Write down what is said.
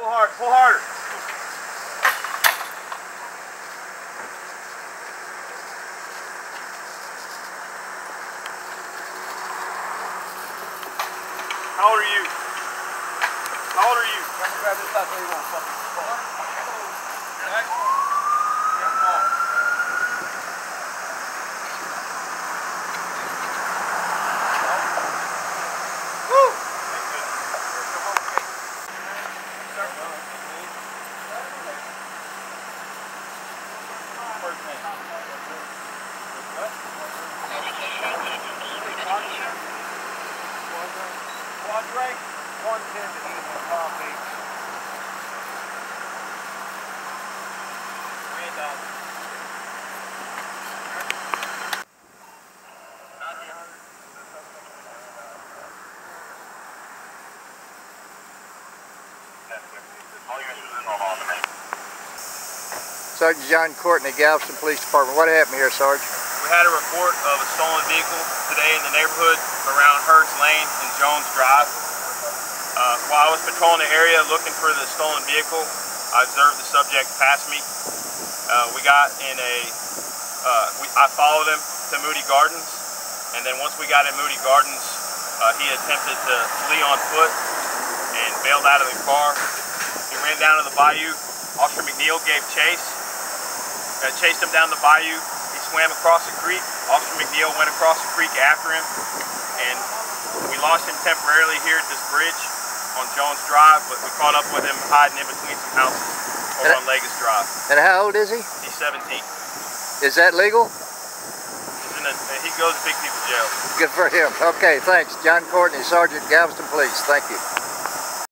Pull hard, pull harder. How old are you? How old are you? Let me grab this out so you won't fucking fall. Well, I drank 110 to eat my coffee. Sergeant John Courtney, Galveston Police Department. What happened here, Sergeant? We had a report of a stolen vehicle today in the neighborhood around Hertz Lane and Jones Drive. While I was patrolling the area looking for the stolen vehicle, I observed the subject pass me. I followed him to Moody Gardens, and then once we got in Moody Gardens, he attempted to flee on foot and bailed out of the car. He ran down to the bayou. Officer McNeil gave chase. Chased him down the bayou. He swam across the creek. Officer McNeil went across the creek after him, and we lost him temporarily here at this bridge on Jones Drive, but we caught up with him hiding in between some houses over on Legis Drive. And how old is he? He's 17. Is that legal? He goes to big people jail. Good for him. Okay, thanks. John Courtney, Sergeant, Galveston Police. Thank you.